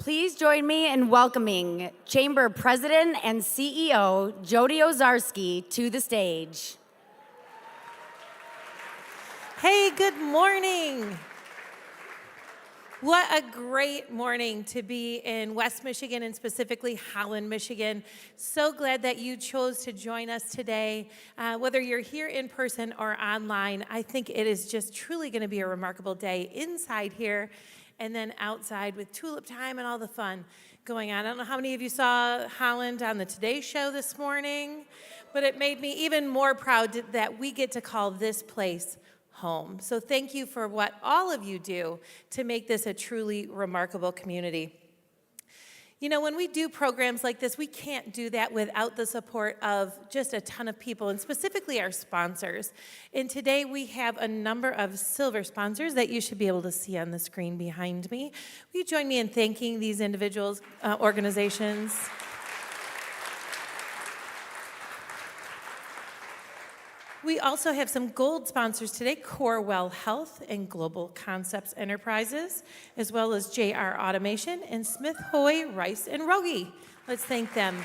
Please join me in welcoming Chamber President and CEO Jody Ozarski to the stage. Hey, good morning. What a great morning to be in West Michigan and specifically Holland, Michigan. So glad that you chose to join us today. Whether you're here in person or online, I think it is just truly going to be a remarkable day inside here and then outside with tulip time and all the fun going on. I don't know how many of you saw Holland on the Today Show this morning, but it made me even more proud that we get to call this place home. So thank you for what all of you do to make this a truly remarkable community. You know, when we do programs like this, we can't do that without the support of just a ton of people, and specifically our sponsors. And today we have a number of silver sponsors that you should be able to see on the screen behind me. Will you join me in thanking these individuals, organizations? We also have some gold sponsors today, Corewell Health and Global Concepts Enterprises, as well as JR Automation and Smith Hoy, Rice and Rogie. Let's thank them.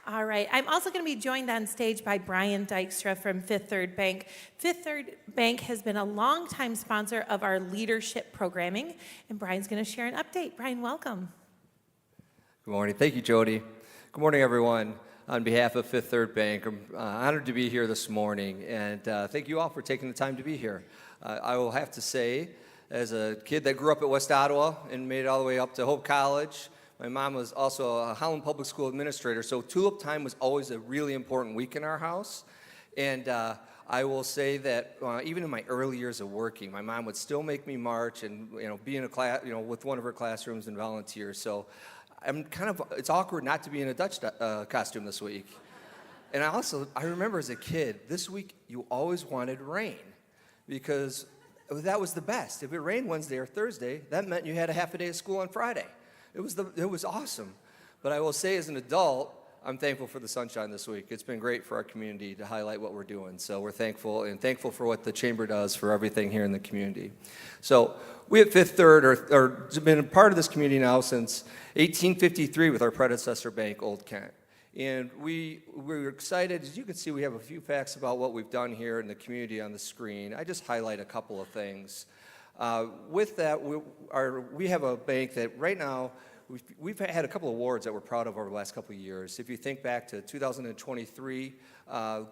All right, I'm also going to be joined on stage by Brian Dykstra from Fifth Third Bank. Fifth Third Bank has been a longtime sponsor of our leadership programming, and Brian's going to share an update. Brian, welcome. Good morning. Thank you, Jody. Good morning, everyone. On behalf of Fifth Third Bank, I'm honored to be here this morning, and thank you all for taking the time to be here. I will have to say, as a kid that grew up at West Ottawa and made it all the way up to Hope College, my mom was also a Holland Public School administrator, so tulip time was always a really important week in our house. And I will say that even in my early years of working, my mom would still make me march and be in a class, with one of her classrooms and volunteer. So it's awkward not to be in a Dutch costume this week. And I remember as a kid, this week you always wanted rain because that was the best. If it rained Wednesday or Thursday, that meant you had a half a day of school on Friday. It was awesome. But I will say as an adult, I'm thankful for the sunshine this week. It's been great for our community to highlight what we're doing. So we're thankful for what the Chamber does for everything here in the community. So we at Fifth Third are been a part of this community now since 1853 with our predecessor bank, Old Kent. And we're excited. As you can see, we have a few facts about what we've done here in the community on the screen. I just highlight a couple of things. With that, we have a bank that right now, we've had a couple of awards that we're proud of over the last couple of years. If you think back to 2023,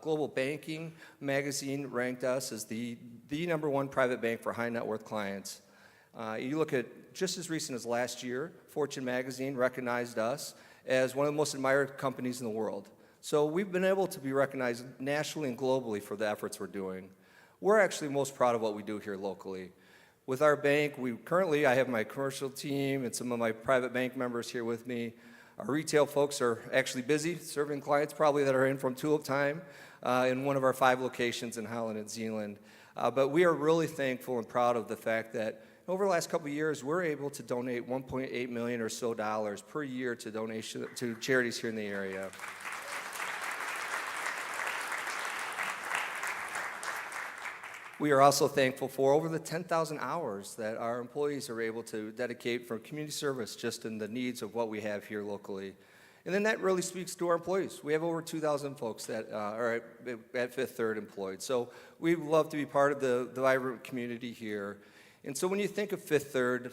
Global Banking magazine ranked us as the number one private bank for high net worth clients. You look at just as recent as last year, Fortune magazine recognized us as one of the most admired companies in the world. So we've been able to be recognized nationally and globally for the efforts we're doing. We're actually most proud of what we do here locally. With our bank, I have my commercial team and some of my private bank members here with me. Our retail folks are actually busy serving clients probably that are in from tulip time in one of our 5 locations in Holland and Zeeland. But we are really thankful and proud of the fact that over the last couple of years, we're able to donate $1.8 million or so per year to charities here in the area. We are also thankful for over the 10,000 hours that our employees are able to dedicate for community service just in the needs of what we have here locally. And then that really speaks to our employees. We have over 2,000 folks that are at Fifth Third employed. So we love to be part of the vibrant community here. And so when you think of Fifth Third,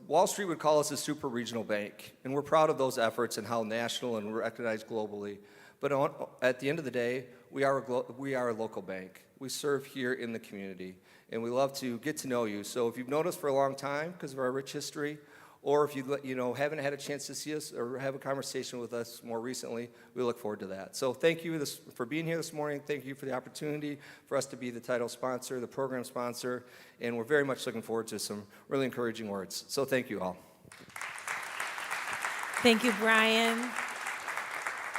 Wall Street would call us a super regional bank. And we're proud of those efforts and how national and recognized globally. But at the end of the day, we are a local bank. We serve here in the community, and we love to get to know you. So if you've known us for a long time because of our rich history, or if you haven't had a chance to see us or have a conversation with us more recently, we look forward to that. So thank you for being here this morning. Thank you for the opportunity for us to be the title sponsor, the program sponsor, and we're very much looking forward to some really encouraging words. So thank you all. Thank you, Brian.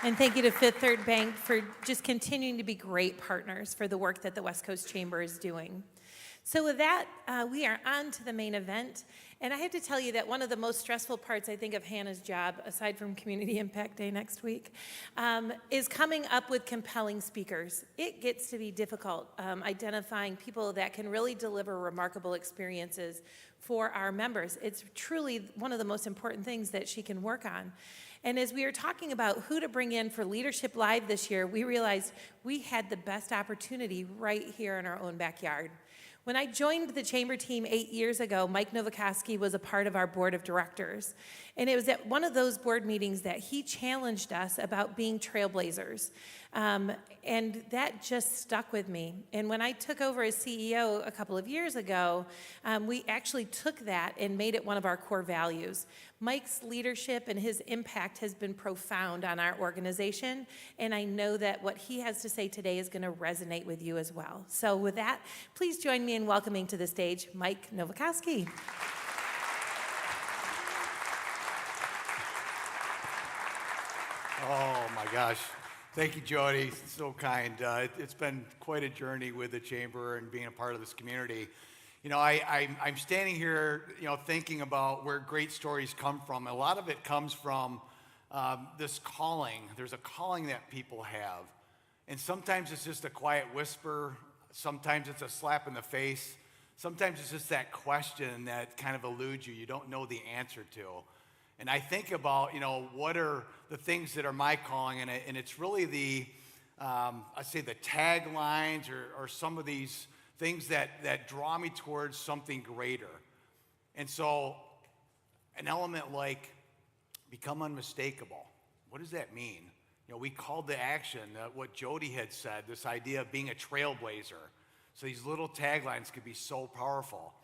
And thank you to Fifth Third Bank for just continuing to be great partners for the work that the West Coast Chamber is doing. So with that, we are on to the main event. And I have to tell you that one of the most stressful parts, I think, of Hannah's job, aside from Community Impact Day next week, is coming up with compelling speakers. It gets to be difficult identifying people that can really deliver remarkable experiences for our members. It's truly one of the most important things that she can work on. And as we were talking about who to bring in for Leadership Live this year, we realized we had the best opportunity right here in our own backyard. When I joined the Chamber team 8 years ago, Mike Novakoski was a part of our board of directors. And it was at one of those board meetings that he challenged us about being trailblazers. And that just stuck with me. And when I took over as CEO a couple of years ago, we actually took that and made it one of our core values. Mike's leadership and his impact has been profound on our organization, and I know that what he has to say today is going to resonate with you as well. So with that, please join me in welcoming to the stage Mike Novakoski. Oh my gosh. Thank you, Jody. So kind. It's been quite a journey with the Chamber and being a part of this community. You know, I'm standing here, thinking about where great stories come from. A lot of it comes from this calling. There's a calling that people have. And sometimes it's just a quiet whisper. Sometimes it's a slap in the face. Sometimes it's just that question that kind of eludes you. You don't know the answer to. And I think about, what are the things that are my calling, and it's really the taglines or some of these things that draw me towards something greater. And so an element like become unmistakable, what does that mean? We called to action what Jody had said, this idea of being a trailblazer. So these little taglines could be so powerful.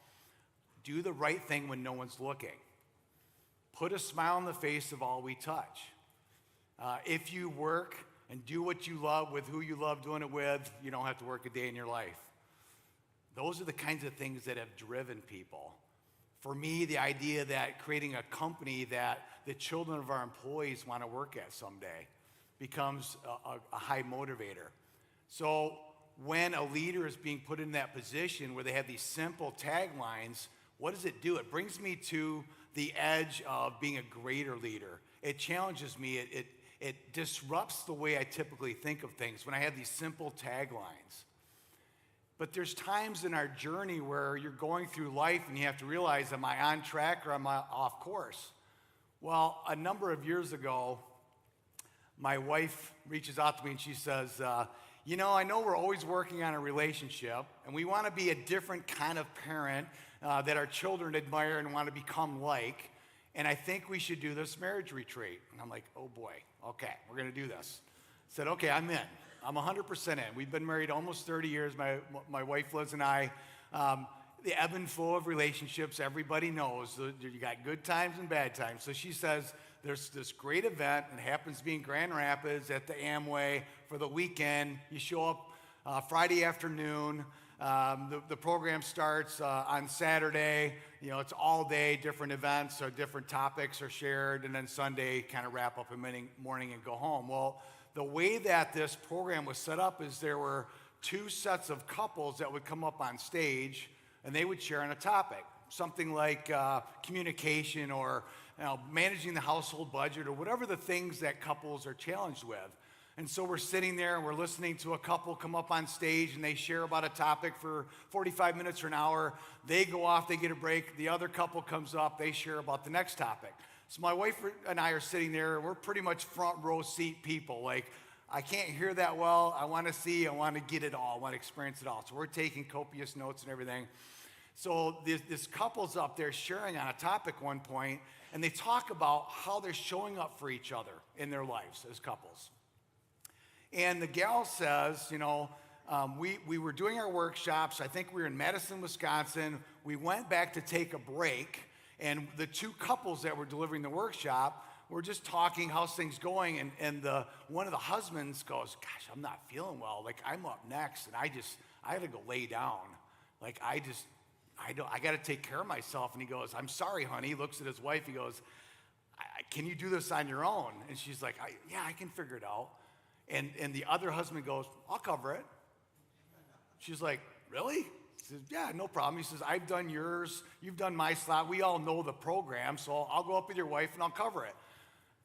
Do the right thing when no one's looking. Put a smile on the face of all we touch. If you work and do what you love with who you love doing it with, you don't have to work a day in your life. Those are the kinds of things that have driven people. For me, the idea that creating a company that the children of our employees want to work at someday becomes a high motivator. So when a leader is being put in that position where they have these simple taglines, what does it do? It brings me to the edge of being a greater leader. It challenges me. It disrupts the way I typically think of things when I have these simple taglines. But there's times in our journey where you're going through life and you have to realize, am I on track or am I off course? Well, a number of years ago, my wife reaches out to me and she says, I know we're always working on a relationship and we want to be a different kind of parent that our children admire and want to become like, and I think we should do this marriage retreat. And I'm like, oh boy, okay, we're going to do this. I said, okay, I'm in. I'm 100% in. We've been married almost 30 years, my wife Liz and I. The ebb and flow of relationships, everybody knows. You got good times and bad times. So she says, there's this great event. It happens to be in Grand Rapids at the Amway for the weekend. You show up Friday afternoon. The program starts on Saturday. It's all day, different events or different topics are shared, and then Sunday kind of wrap up in morning and go home. Well, the way that this program was set up is there were two sets of couples that would come up on stage, and they would share on a topic, something like communication or managing the household budget or whatever the things that couples are challenged with. And so we're sitting there and we're listening to a couple come up on stage and they share about a topic for 45 minutes or an hour. They go off, they get a break. The other couple comes up, they share about the next topic. So my wife and I are sitting there and we're pretty much front row seat people. Like, I can't hear that well. I want to see, I want to get it all. I want to experience it all. So we're taking copious notes and everything. So this couple's up there sharing on a topic one point, and they talk about how they're showing up for each other in their lives as couples. And the gal says, we were doing our workshops. I think we were in Madison, Wisconsin. We went back to take a break, and the two couples that were delivering the workshop were just talking, how's things going? And one of the husbands goes, gosh, I'm not feeling well. Like, I'm up next, and I got to go lay down. Like, I got to take care of myself. And he goes, I'm sorry, honey. He looks at his wife. He goes, can you do this on your own? And she's like, yeah, I can figure it out. And the other husband goes, I'll cover it. She's like, really? He says, yeah, no problem. He says, I've done yours, you've done my slot. We all know the program, so I'll go up with your wife and I'll cover it.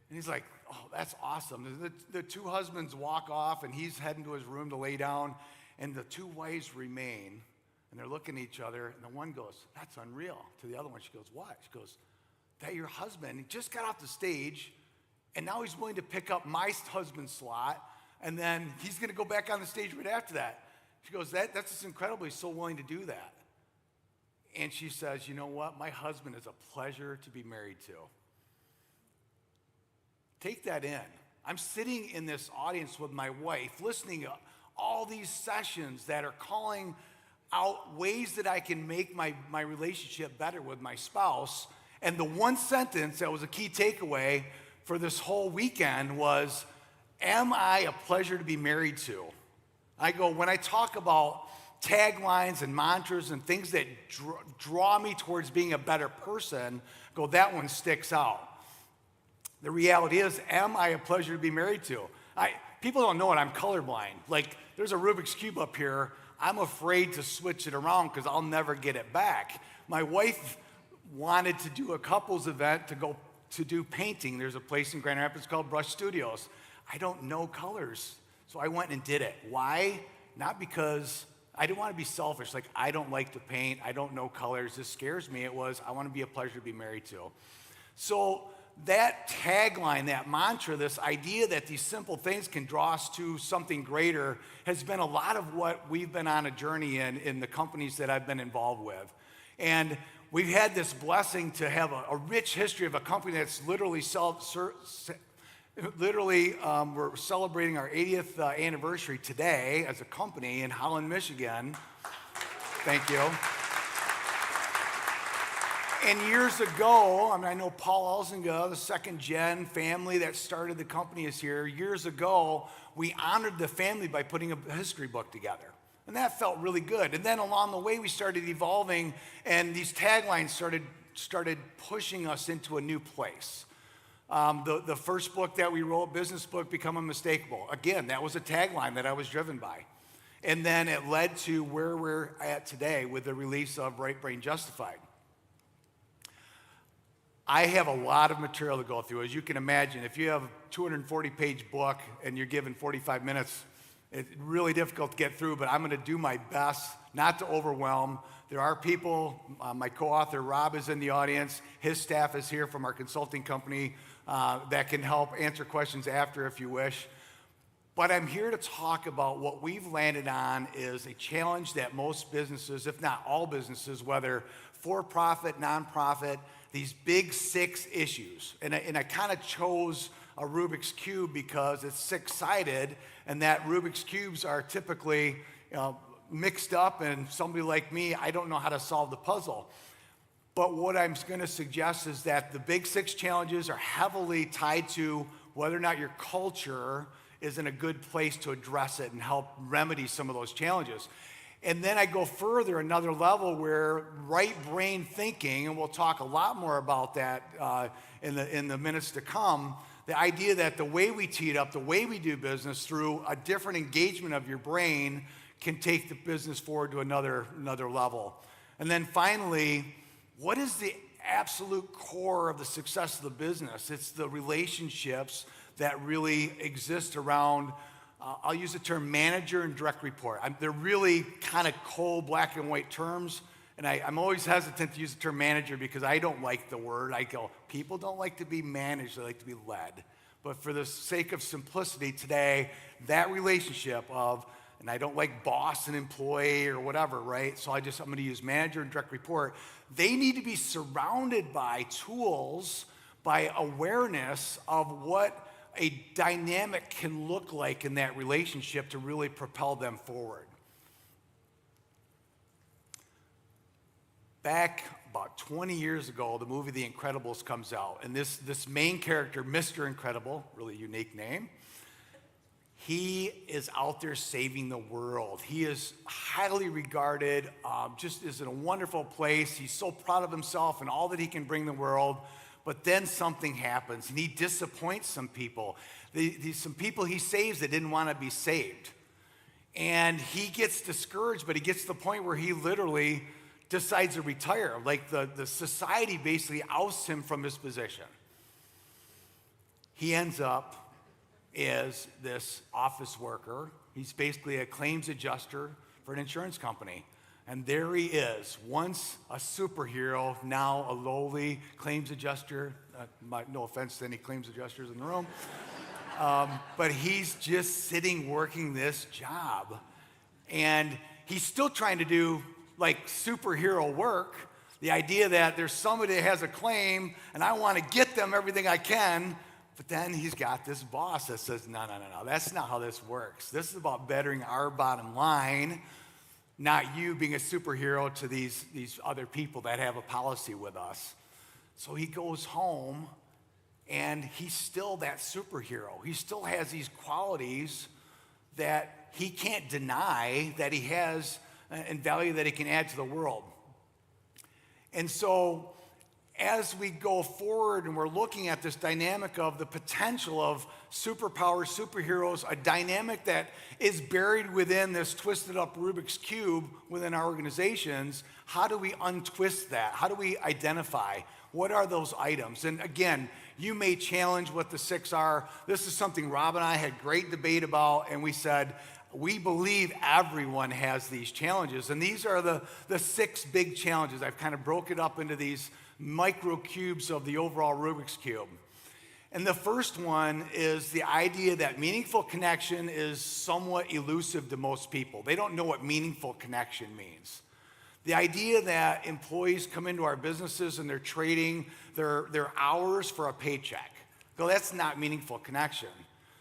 And he's like, oh, that's awesome. The two husbands walk off, and he's heading to his room to lay down, and the two wives remain, and they're looking at each other, and the one goes, that's unreal. To the other one, she goes, what? She goes, that your husband, he just got off the stage, and now he's willing to pick up my husband's slot, and then he's going to go back on the stage right after that. She goes, that's just incredible. He's so willing to do that. And she says, you know what? My husband is a pleasure to be married to. Take that in. I'm sitting in this audience with my wife, listening to all these sessions that are calling out ways that I can make my relationship better with my spouse. And the one sentence that was a key takeaway for this whole weekend was, am I a pleasure to be married to? I go, when I talk about taglines and mantras and things that draw me towards being a better person, go, that one sticks out. The reality is, am I a pleasure to be married to? People don't know it, I'm colorblind. Like, there's a Rubik's Cube up here. I'm afraid to switch it around because I'll never get it back. My wife wanted to do a couples event to go to do painting. There's a place in Grand Rapids called Brush Studios. I don't know colors, so I went and did it. Why? Not because I didn't want to be selfish. Like, I don't like to paint. I don't know colors. This scares me. It was, I want to be a pleasure to be married to. So that tagline, that mantra, this idea that these simple things can draw us to something greater has been a lot of what we've been on a journey in the companies that I've been involved with. And we've had this blessing to have a rich history of a company that's literally we're celebrating our 80th anniversary today as a company in Holland, Michigan. Thank you. And years ago, I know Paul Elzinga, the second gen family that started the company is here. Years ago, we honored the family by putting a history book together. And that felt really good. And then along the way, we started evolving, and these taglines started pushing us into a new place. The first book that we wrote, business book, Become Unmistakable. Again, that was a tagline that I was driven by. And then it led to where we're at today with the release of Right Brain Justified. I have a lot of material to go through. As you can imagine, if you have a 240-page book and you're given 45 minutes, it's really difficult to get through, but I'm going to do my best not to overwhelm. There are people, my co-author Rob is in the audience. His staff is here from our consulting company that can help answer questions after if you wish. But I'm here to talk about what we've landed on is a challenge that most businesses, if not all businesses, whether for-profit, nonprofit, these big 6 issues. And I kind of chose a Rubik's Cube because it's 6-sided, and that Rubik's Cubes are typically mixed up, and somebody like me, I don't know how to solve the puzzle. But what I'm going to suggest is that the big 6 challenges are heavily tied to whether or not your culture is in a good place to address it and help remedy some of those challenges. And then I go further, another level where right brain thinking, and we'll talk a lot more about that in the minutes to come, the idea that the way we tee it up, the way we do business through a different engagement of your brain can take the business forward to another level. And then finally, what is the absolute core of the success of the business? It's the relationships that really exist around, I'll use the term manager and direct report. They're really kind of cold black and white terms, and I'm always hesitant to use the term manager because I don't like the word. I go, people don't like to be managed, they like to be led. But for the sake of simplicity today, that relationship of, and I don't like boss and employee or whatever, right? So I'm going to use manager and direct report. They need to be surrounded by tools, by awareness of what a dynamic can look like in that relationship to really propel them forward. Back about 20 years ago, the movie The Incredibles comes out, and this main character, Mr. Incredible, really unique name, he is out there saving the world. He is highly regarded, just is in a wonderful place. He's so proud of himself and all that he can bring the world. But then something happens, and he disappoints some people. Some people he saves that didn't want to be saved. And he gets discouraged, but he gets to the point where he literally decides to retire. Like the society basically ousts him from his position. He ends up as this office worker. He's basically a claims adjuster for an insurance company. And there he is, once a superhero, now a lowly claims adjuster. No offense to any claims adjusters in the room. But he's just sitting working this job. And he's still trying to do like superhero work. The idea that there's somebody that has a claim and I want to get them everything I can. But then he's got this boss that says, no, that's not how this works. This is about bettering our bottom line, not you being a superhero to these other people that have a policy with us. So he goes home. And he's still that superhero. He still has these qualities that he can't deny that he has and value that he can add to the world. And so as we go forward and we're looking at this dynamic of the potential of superpowers, superheroes, a dynamic that is buried within this twisted up Rubik's Cube within our organizations, how do we untwist that? How do we identify? What are those items? And again, you may challenge what the 6 are. This is something Rob and I had great debate about, and we said, we believe everyone has these challenges. And these are the 6 big challenges. I've kind of broke it up into these micro cubes of the overall Rubik's Cube. And the first one is the idea that meaningful connection is somewhat elusive to most people. They don't know what meaningful connection means. The idea that employees come into our businesses and they're trading their hours for a paycheck. Well, that's not meaningful connection.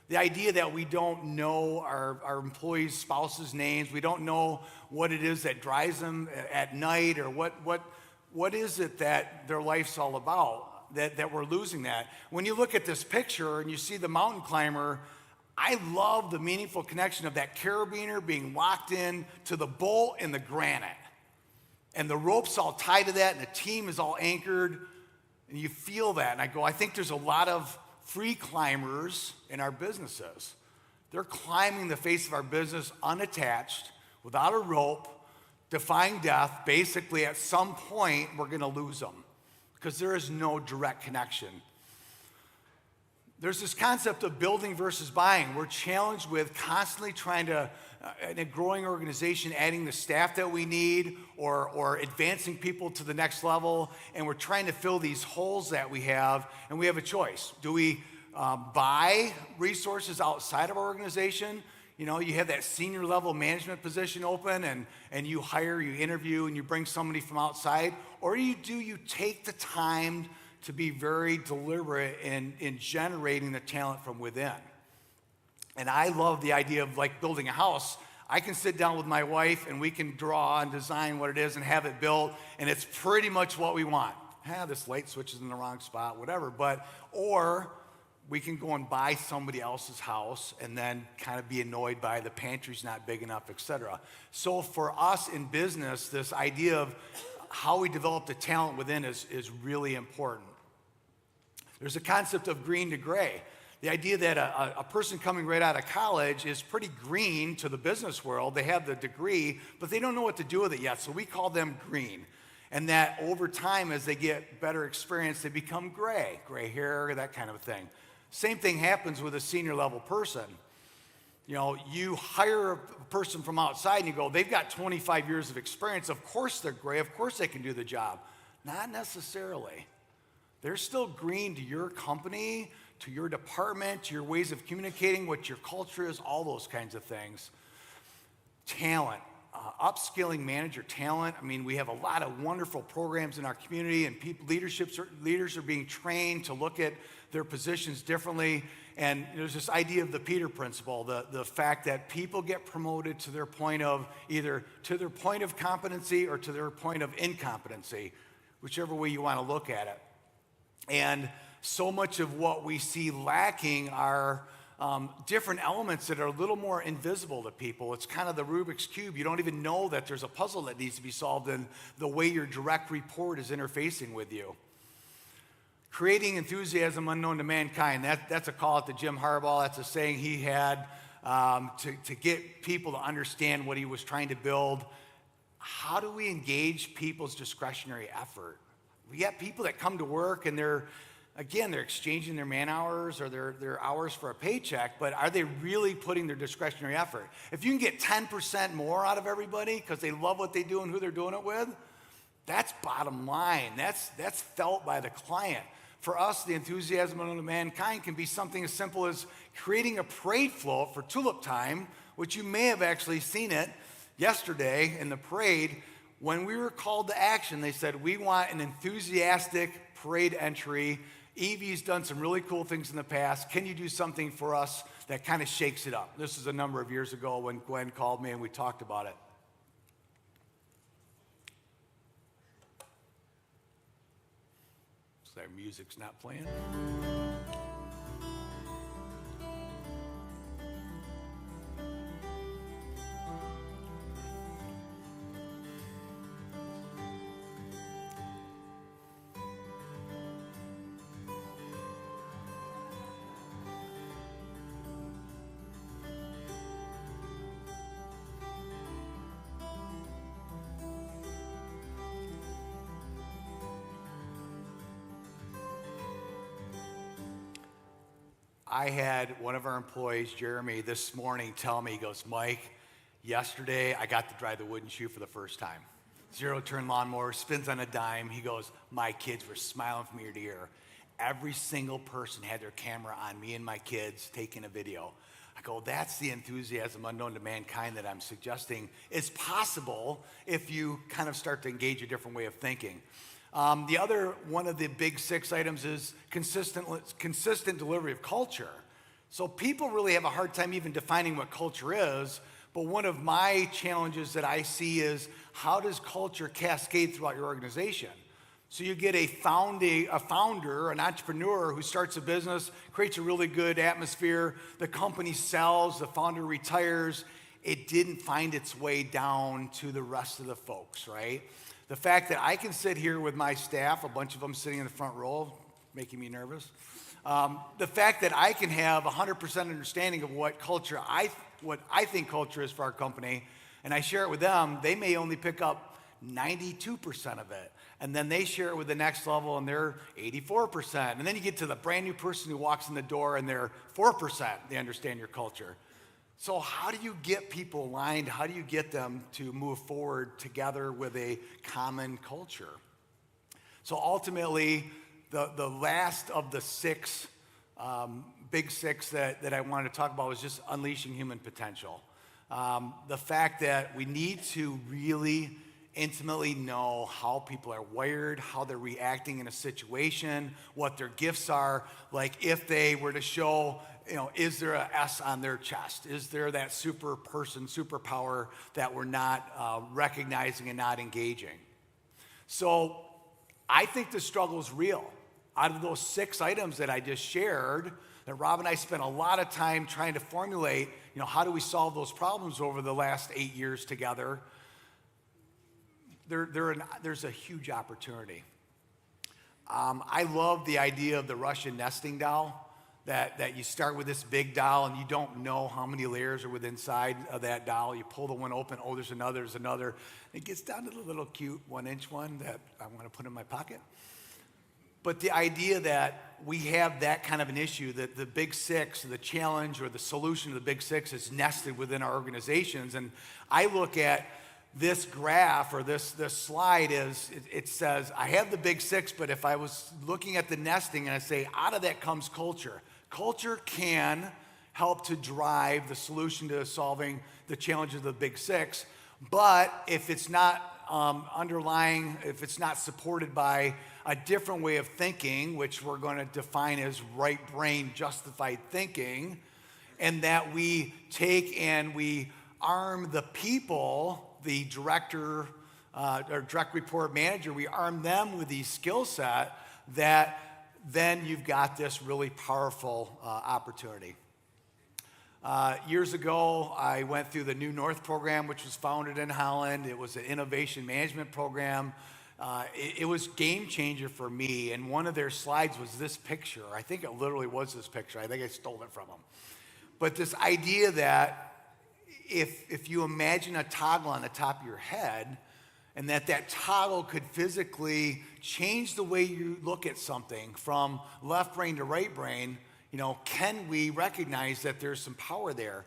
The idea that we don't know our employees' spouses' names, we don't know what it is that drives them at night, or what is it that their life's all about, that we're losing that. When you look at this picture and you see the mountain climber, I love the meaningful connection of that carabiner being locked in to the bolt and the granite. And the rope's all tied to that, and the team is all anchored, and you feel that. And I think there's a lot of free climbers in our businesses. They're climbing the face of our business unattached, without a rope, defying death. Basically, at some point, we're going to lose them because there is no direct connection. There's this concept of building versus buying. We're challenged with constantly trying to, in a growing organization, adding the staff that we need or advancing people to the next level, and we're trying to fill these holes that we have, and we have a choice. Do we buy resources outside of our organization? You know, you have that senior level management position open, and you hire, you interview, and you bring somebody from outside, or do you take the time to be very deliberate in generating the talent from within? And I love the idea of like building a house. I can sit down with my wife and we can draw and design what it is and have it built, and it's pretty much what we want. This light switch is in the wrong spot, whatever. Or we can go and buy somebody else's house and then kind of be annoyed by the pantry's not big enough, etc. So for us in business, this idea of how we develop the talent within is really important. There's a concept of green to gray. The idea that a person coming right out of college is pretty green to the business world. They have the degree, but they don't know what to do with it yet, so we call them green. And that over time, as they get better experience, they become gray hair, that kind of a thing. Same thing happens with a senior level person. You know, you hire a person from outside and you go, they've got 25 years of experience. Of course they're gray. Of course they can do the job. Not necessarily. They're still green to your company, to your department, to your ways of communicating, what your culture is, all those kinds of things. Talent, upskilling manager talent. I mean, we have a lot of wonderful programs in our community, and leaders are being trained to look at their positions differently. And there's this idea of the Peter principle, the fact that people get promoted to their point of either to their point of competency or to their point of incompetency, whichever way you want to look at it. And so much of what we see lacking are different elements that are a little more invisible to people. It's kind of the Rubik's Cube. You don't even know that there's a puzzle that needs to be solved in the way your direct report is interfacing with you. Creating enthusiasm unknown to mankind. That's a call out to Jim Harbaugh. That's a saying he had. to get people to understand what he was trying to build. How do we engage people's discretionary effort? We got people that come to work and they're exchanging their man hours or their hours for a paycheck, but are they really putting their discretionary effort? If you can get 10% more out of everybody because they love what they do and who they're doing it with, that's bottom line. That's felt by the client. For us, the enthusiasm of mankind can be something as simple as creating a parade float for tulip time, which you may have actually seen it yesterday in the parade. When we were called to action, they said, we want an enthusiastic parade entry. Evie's done some really cool things in the past. Can you do something for us that kind of shakes it up? This is a number of years ago when Gwen called me and we talked about it. So their music's not playing. I had one of our employees, Jeremy, this morning tell me, he goes, Mike, yesterday I got to drive the wooden shoe for the first time. Zero-turn lawnmower, spins on a dime. He goes, my kids were smiling from ear to ear. Every single person had their camera on me and my kids taking a video. I go, that's the enthusiasm unknown to mankind that I'm suggesting is possible if you kind of start to engage a different way of thinking. The other one of the big 6 items is consistent delivery of culture. So people really have a hard time even defining what culture is, but one of my challenges that I see is how does culture cascade throughout your organization? So you get a founder, an entrepreneur who starts a business, creates a really good atmosphere, the company sells, the founder retires, it didn't find its way down to the rest of the folks, right? The fact that I can sit here with my staff, a bunch of them sitting in the front row, making me nervous. The fact that I can have 100% understanding of what I think culture is for our company, and I share it with them, they may only pick up 92% of it. And then they share it with the next level and they're 84%. And then you get to the brand new person who walks in the door and they're 4%. They understand your culture. So how do you get people aligned? How do you get them to move forward together with a common culture? So ultimately, the last of the 6, big 6 that I wanted to talk about was just unleashing human potential. The fact that we need to really intimately know how people are wired, how they're reacting in a situation, what their gifts are. Like if they were to show, is there an S on their chest? Is there that superpower that we're not recognizing and not engaging? So I think the struggle is real. Out of those 6 items that I just shared, that Rob and I spent a lot of time trying to formulate, how do we solve those problems over the last 8 years together? There's a huge opportunity. I love the idea of the Russian nesting doll, that you start with this big doll and you don't know how many layers are within inside of that doll. You pull the one open, oh, there's another. It gets down to the little cute 1-inch one that I want to put in my pocket. But the idea that we have that kind of an issue, that the big 6, the challenge or the solution to the big 6 is nested within our organizations. And I look at this graph or this slide it says, I have the big 6, but if I was looking at the nesting and I say, out of that comes culture. Culture can help to drive the solution to solving the challenges of the big 6, but if it's not if it's not supported by a different way of thinking, which we're going to define as right brain justified thinking, and that we take and we arm the people, the director or direct report manager, we arm them with these skill set, that then you've got this really powerful opportunity. Years ago, I went through the New North program, which was founded in Holland. It was an innovation management program. It was game changer for me, and one of their slides was this picture. I think it literally was this picture. I think I stole it from them. But this idea that if you imagine a toggle on the top of your head, and that toggle could physically change the way you look at something from left brain to right brain, can we recognize that there's some power there?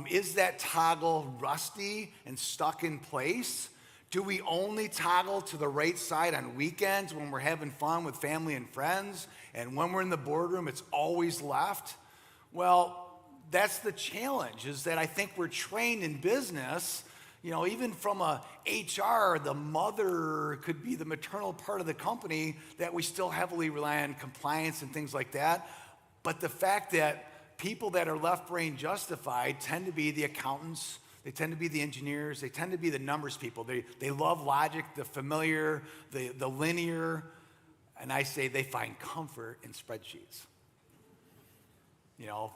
Is that toggle rusty and stuck in place? Do we only toggle to the right side on weekends when we're having fun with family and friends? And when we're in the boardroom, it's always left? Well, that's the challenge, is that I think we're trained in business, even from a HR, the mother could be the maternal part of the company, that we still heavily rely on compliance and things like that. But the fact that people that are left brain justified tend to be the accountants, they tend to be the engineers, they tend to be the numbers people. They love logic, the familiar, the linear, and I say they find comfort in spreadsheets.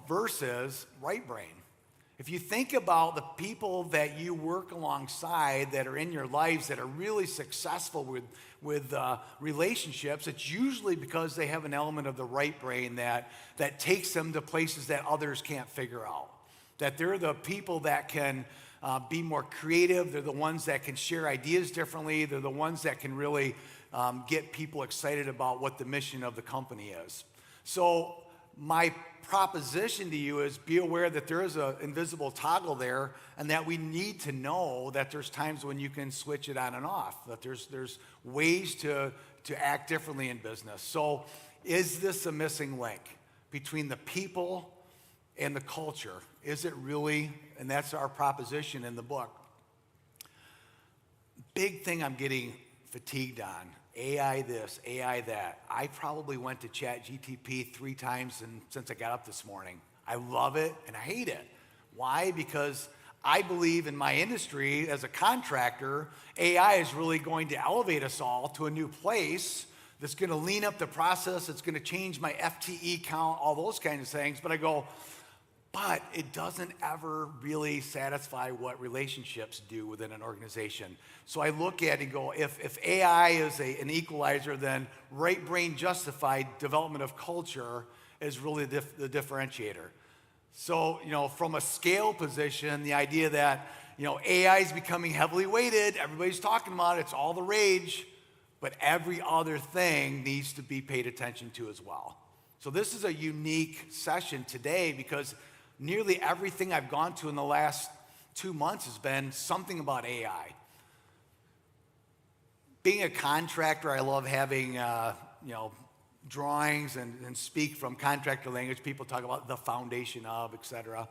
Versus right brain. If you think about the people that you work alongside that are in your lives that are really successful with relationships, it's usually because they have an element of the right brain that takes them to places that others can't figure out. That they're the people that can be more creative. They're the ones that can share ideas differently. They're the ones that can really get people excited about what the mission of the company is. So my proposition to you is be aware that there is an invisible toggle there, and that we need to know that there's times when you can switch it on and off, that there's ways to act differently in business. So is this a missing link between the people and the culture? Is it really? And that's our proposition in the book. Big thing I'm getting fatigued on. AI this, AI that. I probably went to ChatGPT 3 times since I got up this morning. I love it and I hate it. Why? Because I believe in my industry as a contractor, AI is really going to elevate us all to a new place that's going to lean up the process. It's going to change my FTE count, all those kinds of things. But I go, but it doesn't ever really satisfy what relationships do within an organization. So I look at it and go, if AI is an equalizer, then right brain justified development of culture is really the differentiator. So, from a scale position, the idea that, AI is becoming heavily weighted, everybody's talking about it, it's all the rage, but every other thing needs to be paid attention to as well. So this is a unique session today because nearly everything I've gone to in the last 2 months has been something about AI. Being a contractor, I love having, drawings and speak from contractor language. People talk about the foundation of, et cetera.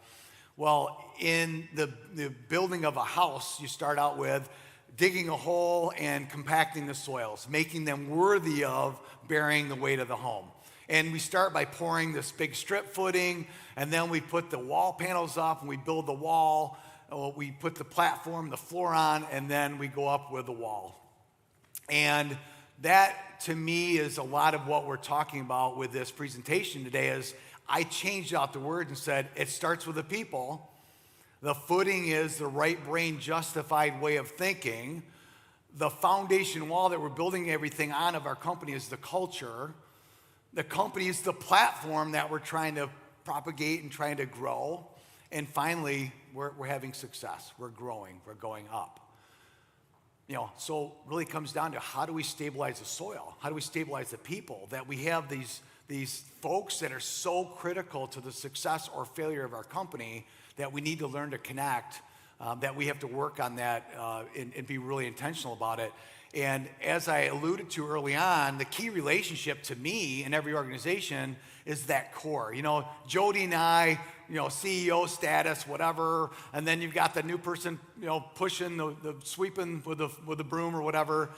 Well, in the building of a house, you start out with digging a hole and compacting the soils, making them worthy of bearing the weight of the home. And we start by pouring this big strip footing, and then we put the wall panels up, and we build the wall. We put the platform, the floor on, and then we go up with the wall. And that, to me, is a lot of what we're talking about with this presentation today. Is I changed out the words and said, it starts with the people. The footing is the right brain justified way of thinking. The foundation wall that we're building everything on of our company is the culture. The company is the platform that we're trying to propagate and trying to grow. And finally, we're having success. We're growing. We're going up. So really comes down to how do we stabilize the soil? How do we stabilize the people? That we have these folks that are so critical to the success or failure of our company that we need to learn to connect, that we have to work on that and be really intentional about it. And as I alluded to early on, the key relationship to me in every organization is that core. Jody and I, CEO status, whatever, and then you've got the new person, pushing the sweeping with the broom or whatever.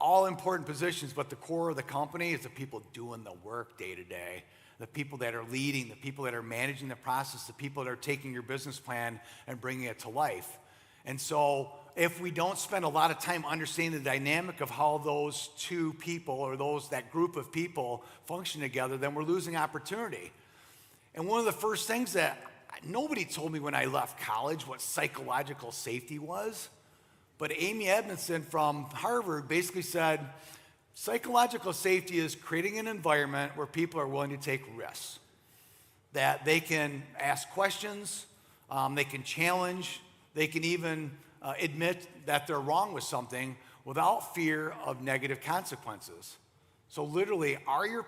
All important positions, but the core of the company is the people doing the work day to day. The people that are leading, the people that are managing the process, the people that are taking your business plan and bringing it to life. And so if we don't spend a lot of time understanding the dynamic of how those two people or that group of people function together, then we're losing opportunity. And one of the first things that nobody told me when I left college what psychological safety was, but Amy Edmondson from Harvard basically said, psychological safety is creating an environment where people are willing to take risks. that they can ask questions, they can challenge, they can even admit that they're wrong with something without fear of negative consequences. So literally, are you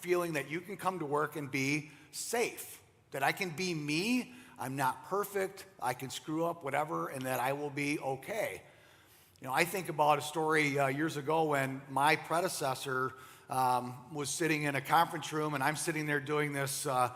feeling that you can come to work and be safe? That I can be me, I'm not perfect, I can screw up, whatever, and that I will be okay. I think about a story years ago when my predecessor was sitting in a conference room, and I'm sitting there doing this. I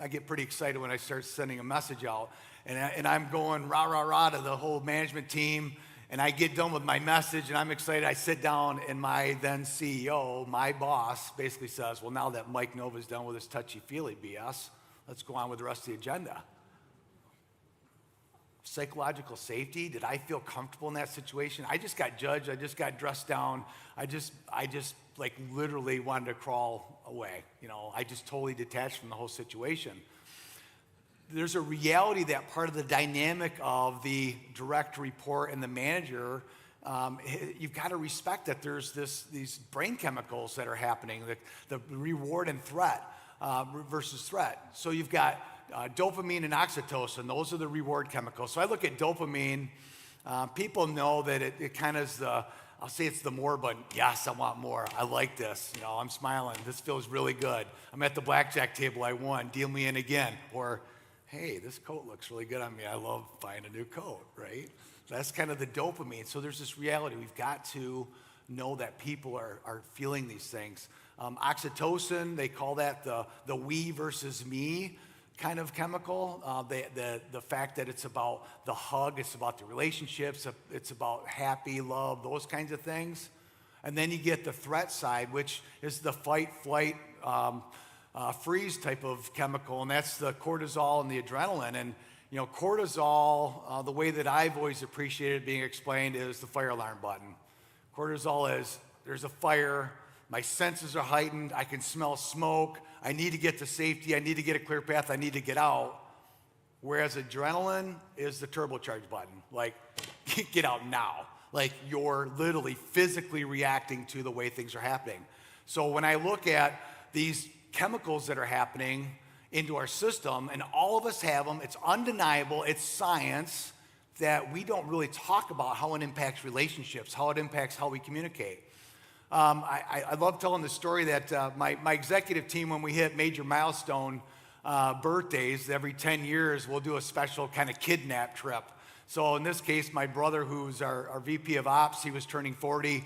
get pretty excited when I start sending a message out, and I'm going rah rah rah to the whole management team, and I get done with my message, and I'm excited. I sit down, and my then CEO, my boss, basically says, "Well, now that Mike Nova's done with his touchy-feely BS, let's go on with the rest of the agenda." Psychological safety, did I feel comfortable in that situation? I just got judged, I just got dressed down, I just like literally wanted to crawl away. I just totally detached from the whole situation. There's a reality that part of the dynamic of the direct report and the manager, you've got to respect that there's these brain chemicals that are happening, the reward and threat versus threat. So you've got dopamine and oxytocin, those are the reward chemicals. So I look at dopamine, people know that it kind of is I'll say it's the more, but yes, I want more. I like this. I'm smiling. This feels really good. I'm at the blackjack table. I won. Deal me in again. Or, hey, this coat looks really good on me. I love buying a new coat, right? That's kind of the dopamine. So there's this reality. We've got to know that people are feeling these things. Oxytocin, they call that the we versus me kind of chemical. The fact that it's about the hug, it's about the relationships, it's about happy, love, those kinds of things. And then you get the threat side, which is the fight, flight, freeze type of chemical, and that's the cortisol and the adrenaline. And cortisol, the way that I've always appreciated being explained is the fire alarm button. Cortisol is, there's a fire, my senses are heightened, I can smell smoke, I need to get to safety, I need to get a clear path, I need to get out. Whereas adrenaline is the turbocharge button, like, get out now. Like, you're literally physically reacting to the way things are happening. So when I look at these chemicals that are happening into our system, and all of us have them, it's undeniable, it's science, that we don't really talk about how it impacts relationships, how it impacts how we communicate. I love telling the story that my executive team, when we hit major milestone birthdays, every 10 years, we'll do a special kind of kidnap trip. So in this case, my brother, who's our VP of Ops, he was turning 40.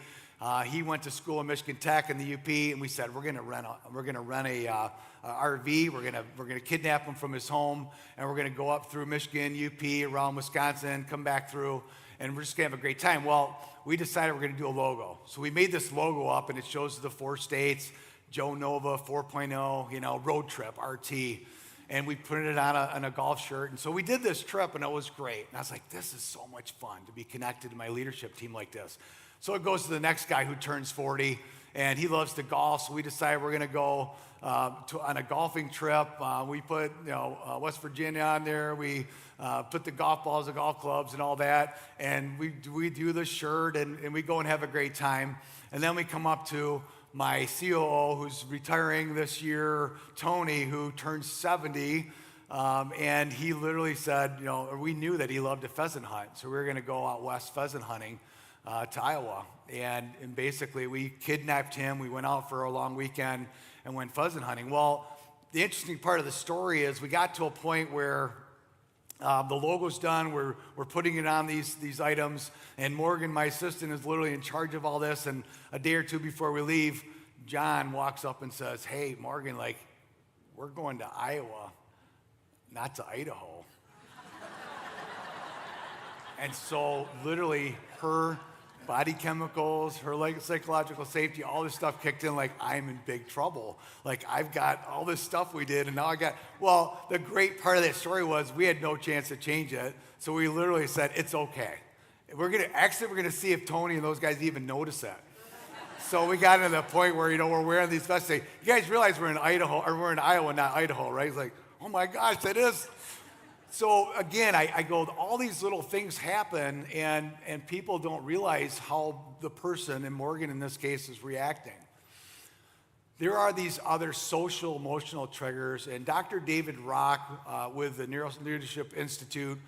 He went to school in Michigan Tech and the UP, and we said we're going to rent a RV. We're gonna kidnap him from his home, and we're going to go up through Michigan, UP, around Wisconsin, come back through, and we're just going to have a great time. Well, we decided we're going to do a logo. So we made this logo up, and it shows the 4 states, Joe Nova 4.0, road trip, RT. And we printed it on a golf shirt. And so we did this trip, and it was great. And I was like, this is so much fun to be connected to my leadership team like this. So it goes to the next guy who turns 40, and he loves to golf. So we decided we're going to go on a golfing trip. We put West Virginia on there. We put the golf balls, the golf clubs, and all that. And we do the shirt, and we go and have a great time. And then we come up to my COO, who's retiring this year, Tony, who turns 70. And he literally said, we knew that he loved to pheasant hunt. So we were going to go out west pheasant hunting to Iowa. And basically, we kidnapped him. We went out for a long weekend and went pheasant hunting. Well, the interesting part of the story is we got to a point where the logo's done. We're putting it on these items. And Morgan, my assistant, is literally in charge of all this. And a day or two before we leave, John walks up and says, hey, Morgan, we're going to Iowa, not to Idaho. And so literally her body chemicals, her psychological safety, all this stuff kicked in, I'm in big trouble. I've got all this stuff we did, and now the great part of that story was we had no chance to change it, so we literally said, it's okay. We're gonna see if Tony and those guys even notice that. So we got to the point where, we're wearing these vests, say, you guys realize we're in Idaho, or we're in Iowa, not Idaho, right? He's like, oh my gosh, that is. So again, I go, all these little things happen, and people don't realize how the person, and Morgan in this case, is reacting. there are these other social emotional triggers, and Dr. David Rock with the Neuro Leadership Institute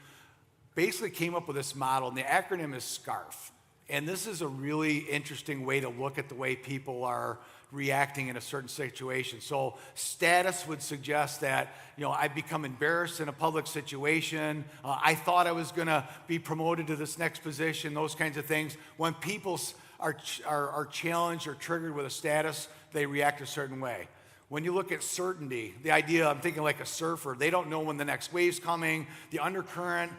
basically came up with this model, and the acronym is SCARF. And this is a really interesting way to look at the way people are reacting in a certain situation. So status would suggest that, I've become embarrassed in a public situation. I thought I was going to be promoted to this next position, those kinds of things. When people are challenged or triggered with a status, they react a certain way. When you look at certainty, the idea, I'm thinking like a surfer, they don't know when the next wave's coming, the undercurrent,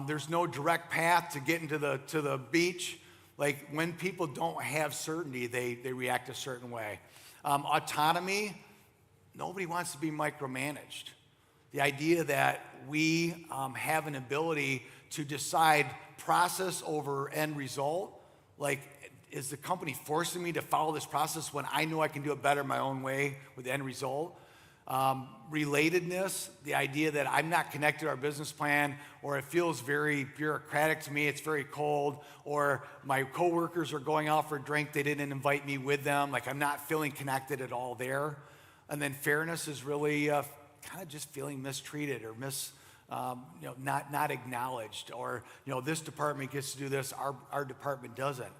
there's no direct path to get into the beach. Like when people don't have certainty, they react a certain way. Autonomy, nobody wants to be micromanaged. The idea that we have an ability to decide process over end result, like is the company forcing me to follow this process when I know I can do it better my own way with the end result? Relatedness, the idea that I'm not connected to our business plan, or it feels very bureaucratic to me, it's very cold, or my coworkers are going out for a drink, they didn't invite me with them, like I'm not feeling connected at all there. And then fairness is really kind of just feeling mistreated or not acknowledged, or this department gets to do this, our department doesn't.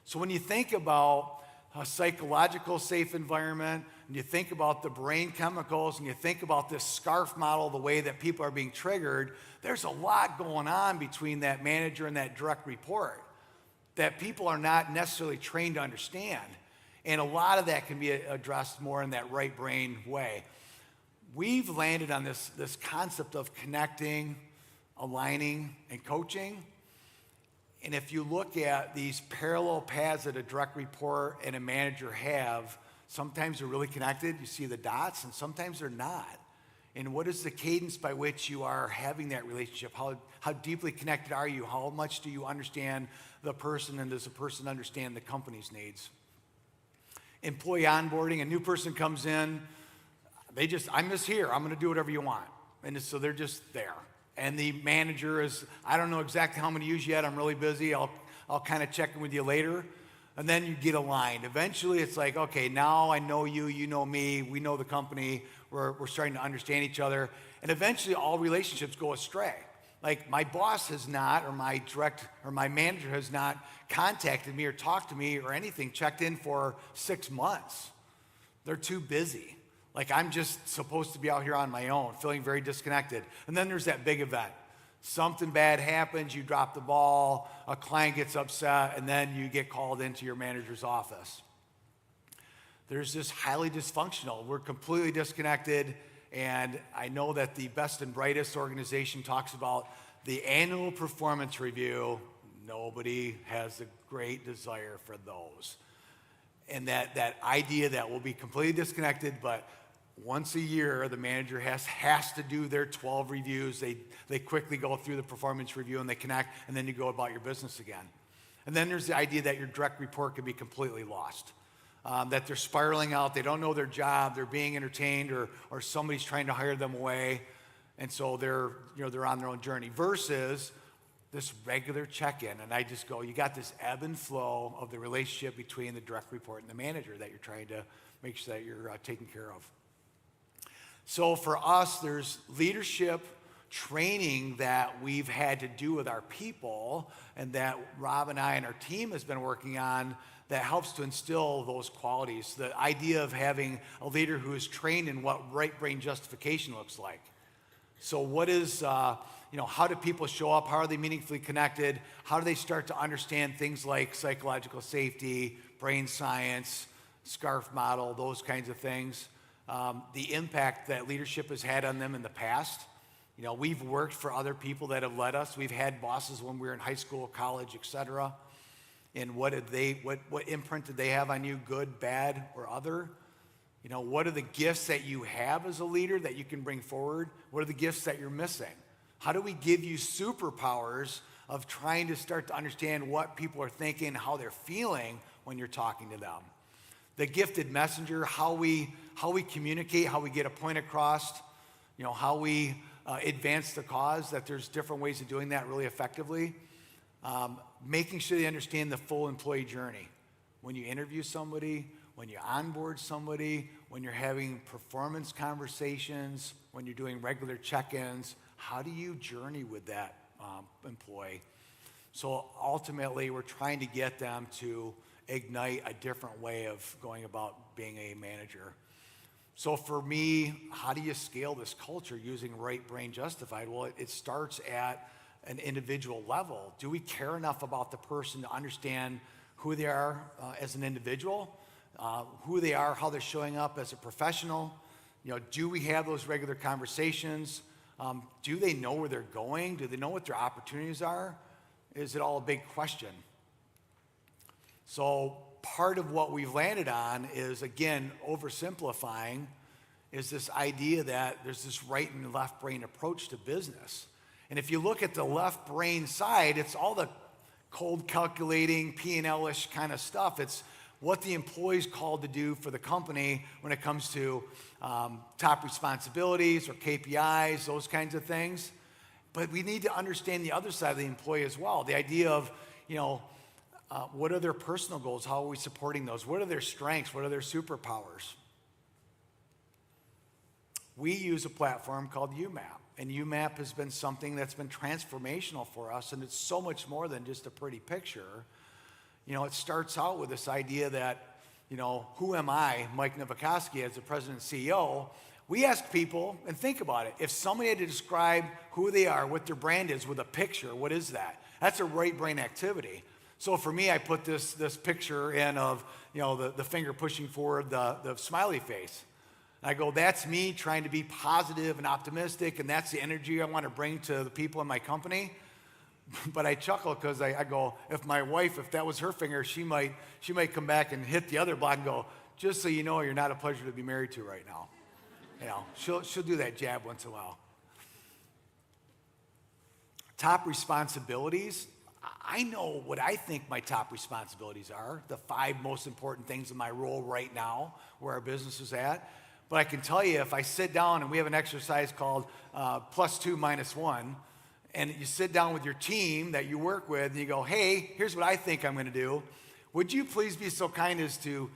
So when you think about a psychological safe environment, and you think about the brain chemicals, and you think about this SCARF model, the way that people are being triggered, there's a lot going on between that manager and that direct report that people are not necessarily trained to understand. And a lot of that can be addressed more in that right brain way. We've landed on this concept of connecting, aligning, and coaching. And if you look at these parallel paths that a direct report and a manager have, sometimes they're really connected, you see the dots, and sometimes they're not. And what is the cadence by which you are having that relationship? How deeply connected are you? How much do you understand the person, and does the person understand the company's needs? Employee onboarding, a new person comes in, I'm just here, I'm gonna do whatever you want. And so they're just there. And the manager is, I don't know exactly how I'm gonna use yet, I'm really busy, I'll kind of check in with you later. And then you get aligned. Eventually it's like, okay, now I know you, you know me, we know the company, we're starting to understand each other. And eventually all relationships go astray. Like my boss has not, or my manager has not contacted me or talked to me or anything, checked in for 6 months. They're too busy. Like I'm just supposed to be out here on my own, feeling very disconnected. And then there's that big event. Something bad happens, you drop the ball, a client gets upset, and then you get called into your manager's office. There's this highly dysfunctional. We're completely disconnected, and I know that the Best and Brightest organization talks about the annual performance review. Nobody has a great desire for those. And that idea that we'll be completely disconnected, but once a year, the manager has to do their 12 reviews. They quickly go through the performance review and they connect, and then you go about your business again. And then there's the idea that your direct report could be completely lost, that they're spiraling out, they don't know their job, they're being entertained, or somebody's trying to hire them away, and so they're on their own journey. Versus this regular check-in, and I just go, you got this ebb and flow of the relationship between the direct report and the manager that you're trying to make sure that you're taking care of. So for us, there's leadership training that we've had to do with our people, and that Rob and I and our team has been working on, that helps to instill those qualities. The idea of having a leader who is trained in what right brain justification looks like. So what is, how do people show up? How are they meaningfully connected? How do they start to understand things like psychological safety, brain science, SCARF model, those kinds of things? The impact that leadership has had on them in the past. We've worked for other people that have led us. We've had bosses when we were in high school, college, et cetera. And what imprint did they have on you, good, bad, or other? What are the gifts that you have as a leader that you can bring forward? What are the gifts that you're missing? How do we give you superpowers of trying to start to understand what people are thinking, how they're feeling when you're talking to them? The gifted messenger, how we communicate, how we get a point across, how we advance the cause, that there's different ways of doing that really effectively. Making sure they understand the full employee journey. When you interview somebody, when you onboard somebody, when you're having performance conversations, when you're doing regular check-ins. How do you journey with that employee? So ultimately, we're trying to get them to ignite a different way of going about being a manager. So for me, how do you scale this culture using right brain justified? Well, it starts at an individual level. Do we care enough about the person to understand who they are as an individual, who they are, how they're showing up as a professional? Do we have those regular conversations? Do they know where they're going? Do they know what their opportunities are? Is it all a big question? So part of what we've landed on is, again, oversimplifying, is this idea that there's this right and left brain approach to business. And if you look at the left brain side, it's all the cold calculating, P&L-ish kind of stuff. It's what the employee's called to do for the company when it comes to top responsibilities or KPIs, those kinds of things. But we need to understand the other side of the employee as well. The idea of, what are their personal goals? How are we supporting those? What are their strengths? What are their superpowers? We use a platform called UMAP. And UMAP has been something that's been transformational for us, and it's so much more than just a pretty picture. It starts out with this idea that, who am I, Mike Novakoski, as the president and CEO? We ask people, and think about it, if somebody had to describe who they are, what their brand is with a picture, what is that? That's a right brain activity. So for me, I put this picture in of, the finger pushing forward, the smiley face. I go, that's me trying to be positive and optimistic, and that's the energy I want to bring to the people in my company. But I chuckle because I go, if my wife, if that was her finger, she might come back and hit the other block and go, just so you know, you're not a pleasure to be married to right now. She'll do that jab once in a while. Top responsibilities. I know what I think my top responsibilities are, the 5 most important things in my role right now, where our business is at. But I can tell you, if I sit down and we have an exercise called +2 - -1, and you sit down with your team that you work with and you go, hey, here's what I think I'm going to do. Would you please be so kind as to,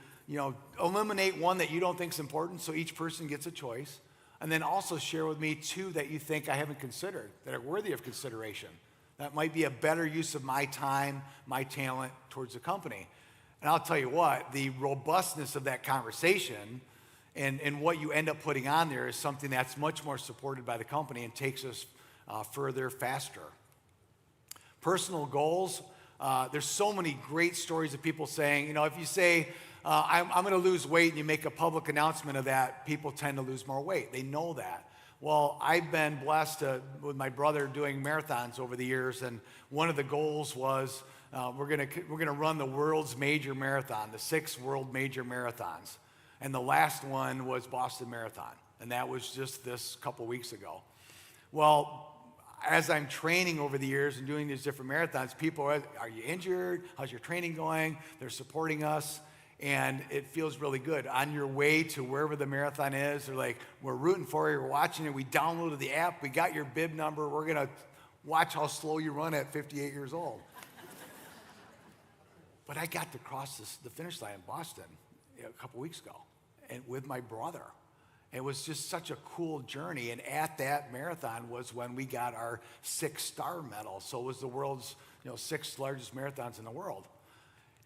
eliminate one that you don't think is important so each person gets a choice, and then also share with me 2 that you think I haven't considered, that are worthy of consideration. That might be a better use of my time, my talent towards the company. And I'll tell you what, the robustness of that conversation and what you end up putting on there is something that's much more supported by the company and takes us further, faster. Personal goals. There's so many great stories of people saying, if you say, I'm going to lose weight and you make a public announcement of that, people tend to lose more weight. They know that. Well, I've been blessed with my brother doing marathons over the years, and one of the goals was we're going to run the world's major marathon, the 6 world major marathons. And the last one was Boston Marathon, and that was just this couple weeks ago. Well, as I'm training over the years and doing these different marathons, people are you injured? How's your training going? They're supporting us, and it feels really good. On your way to wherever the marathon is, they're like, we're rooting for you, we're watching it, we downloaded the app, we got your bib number, we're going to watch how slow you run at 58 years old. But I got to cross the finish line in Boston a couple weeks ago, and with my brother. It was just such a cool journey, and at that marathon was when we got our 6-star medal. So it was the world's 6th largest marathons in the world.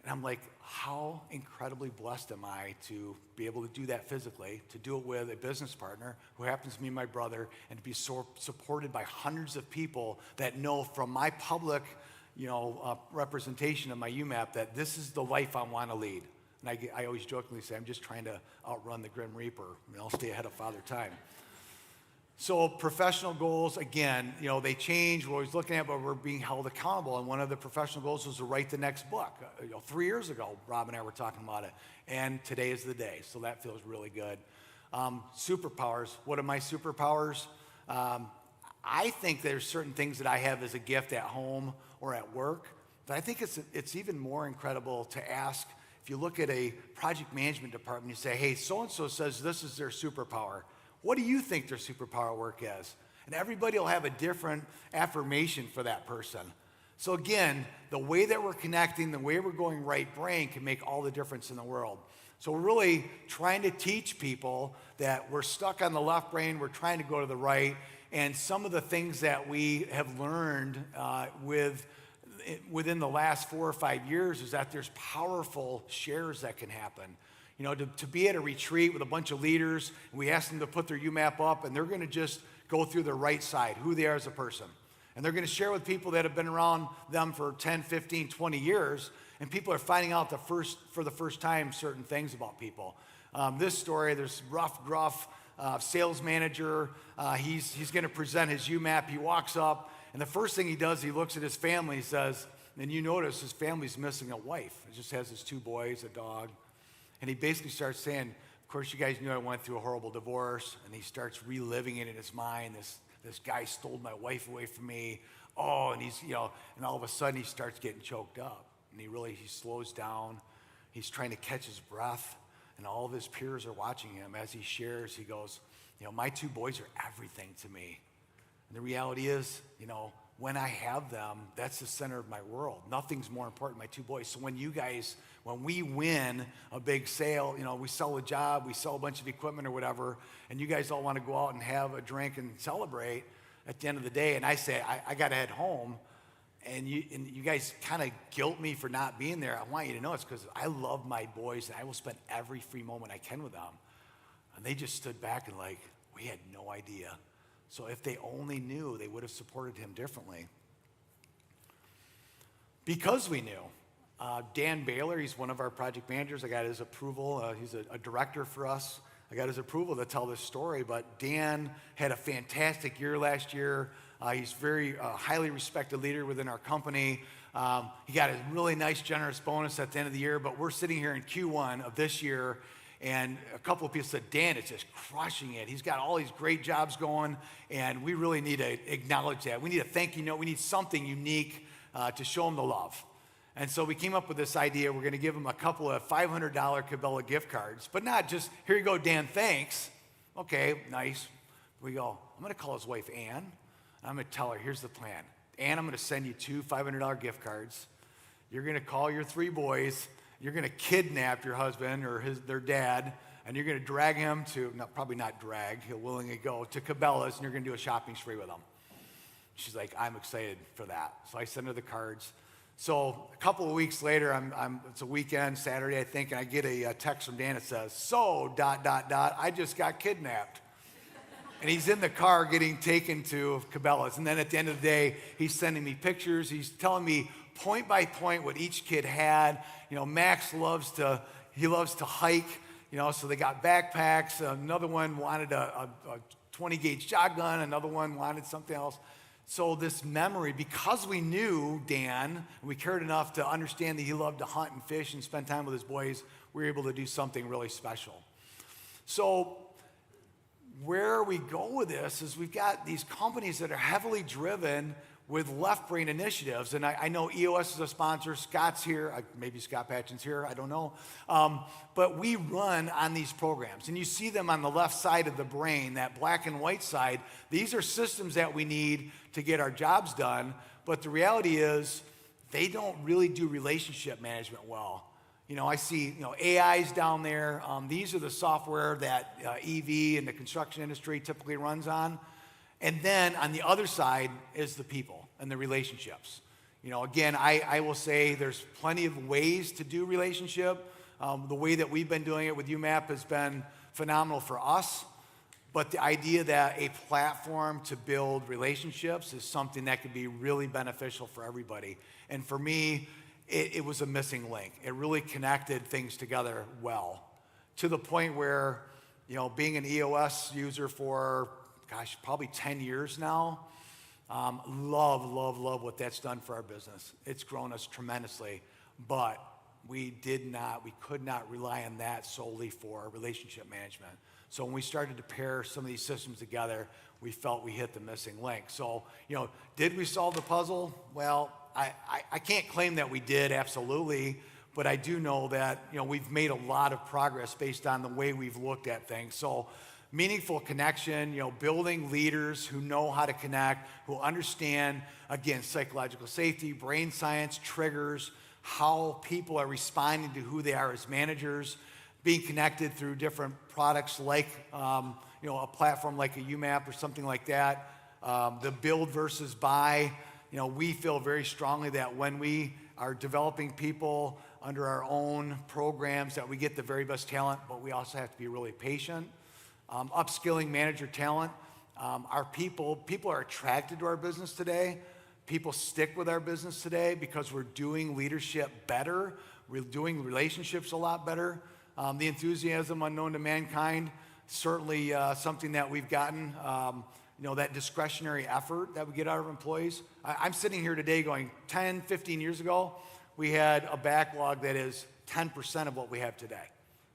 And I'm like, how incredibly blessed am I to be able to do that physically, to do it with a business partner who happens to be my brother, and to be supported by hundreds of people that know from my public representation of my UMAP that this is the life I want to lead. And I always jokingly say, I'm just trying to outrun the Grim Reaper, and I'll stay ahead of Father Time. So professional goals, again, they change. We're always looking at, but we're being held accountable. And one of the professional goals was to write the next book. 3 years ago, Rob and I were talking about it, and today is the day. So that feels really good. Superpowers. What are my superpowers? I think there's certain things that I have as a gift at home or at work, but I think it's even more incredible to ask. If you look at a project management department, you say, hey, so-and-so says this is their superpower. What do you think their superpower work is? And everybody will have a different affirmation for that person. So again, the way that we're connecting, the way we're going right brain can make all the difference in the world. So we're really trying to teach people that we're stuck on the left brain, we're trying to go to the right, and some of the things that we have learned within the last 4 or 5 years is that there's powerful shares that can happen. You know, to be at a retreat with a bunch of leaders, and we ask them to put their UMAP up, and they're going to just go through the right side, who they are as a person. And they're going to share with people that have been around them for 10, 15, 20 years, and people are finding out for the first time certain things about people. This story, there's gruff sales manager. He's going to present his UMAP. He walks up, and the first thing he does, he looks at his family. He says, and you notice his family's missing a wife. It just has his 2 boys, a dog. And he basically starts saying, of course, you guys knew I went through a horrible divorce. And he starts reliving it in his mind. This guy stole my wife away from me. Oh, and he's, and all of a sudden he starts getting choked up. And he slows down. He's trying to catch his breath. And all of his peers are watching him. As he shares, he goes, my 2 boys are everything to me. And the reality is, when I have them, that's the center of my world. Nothing's more important than my 2 boys. So when we win a big sale, we sell a job, we sell a bunch of equipment or whatever, and you guys all want to go out and have a drink and celebrate at the end of the day, and I say, I got to head home, and you guys kind of guilt me for not being there. I want you to know it's because I love my boys, and I will spend every free moment I can with them. And they just stood back and we had no idea. So if they only knew, they would have supported him differently. Because we knew. Dan Baylor, he's one of our project managers. I got his approval. He's a director for us. I got his approval to tell this story, but Dan had a fantastic year last year. He's very highly respected leader within our company. He got a really nice, generous bonus at the end of the year, but we're sitting here in Q1 of this year, and a couple of people said, Dan is just crushing it. He's got all these great jobs going, and we really need to acknowledge that. We need a thank you note. We need something unique to show him the love. And so we came up with this idea. We're going to give him a couple of $500 Cabela gift cards, but not just, here you go, Dan, thanks. Okay, nice. We go, I'm going to call his wife, Ann, and I'm going to tell her, here's the plan. Ann, I'm going to send you 2 $500 gift cards. You're going to call your 3 boys. You're going to kidnap your husband or their dad, and you're going to drag him to, probably not drag, he'll willingly go to Cabela's, and you're going to do a shopping spree with him. She's like, I'm excited for that. So I send her the cards. So a couple of weeks later, it's a weekend, Saturday, I think, and I get a text from Dan that says, I just got kidnapped. And he's in the car getting taken to Cabela's. And then at the end of the day, he's sending me pictures. He's telling me point by point what each kid had. Max loves to hike, so they got backpacks. Another one wanted a 20 gauge shotgun. Another one wanted something else. So this memory, because we knew Dan, and we cared enough to understand that he loved to hunt and fish and spend time with his boys, we were able to do something really special. So where we go with this is we've got these companies that are heavily driven with left brain initiatives. And I know EOS is a sponsor. Scott's here. Maybe Scott Patchen's here. I don't know. But we run on these programs. And you see them on the left side of the brain, that black and white side. These are systems that we need to get our jobs done. But the reality is they don't really do relationship management well. I see, AI's down there. These are the software that EV and the construction industry typically runs on. And then on the other side is the people and the relationships. Again, I will say there's plenty of ways to do relationship. The way that we've been doing it with UMAP has been phenomenal for us. But the idea that a platform to build relationships is something that could be really beneficial for everybody. And for me, it was a missing link. It really connected things together well, to the point where, being an EOS user for, probably 10 years now, love what that's done for our business. It's grown us tremendously, but we could not rely on that solely for relationship management. So when we started to pair some of these systems together, we felt we hit the missing link. So, did we solve the puzzle? Well, I can't claim that we did, absolutely, but I do know that, we've made a lot of progress based on the way we've looked at things. So meaningful connection, building leaders who know how to connect, who understand, again, psychological safety, brain science, triggers, how people are responding to who they are as managers, being connected through different products like a platform like a UMAP or something like that. The build versus buy. We feel very strongly that when we are developing people under our own programs, that we get the very best talent, but we also have to be really patient. Upskilling manager talent. Our people are attracted to our business today. People stick with our business today because we're doing leadership better. We're doing relationships a lot better. The enthusiasm unknown to mankind, certainly something that we've gotten. That discretionary effort that we get out of employees. I'm sitting here today going, 10, 15 years ago, we had a backlog that is 10% of what we have today.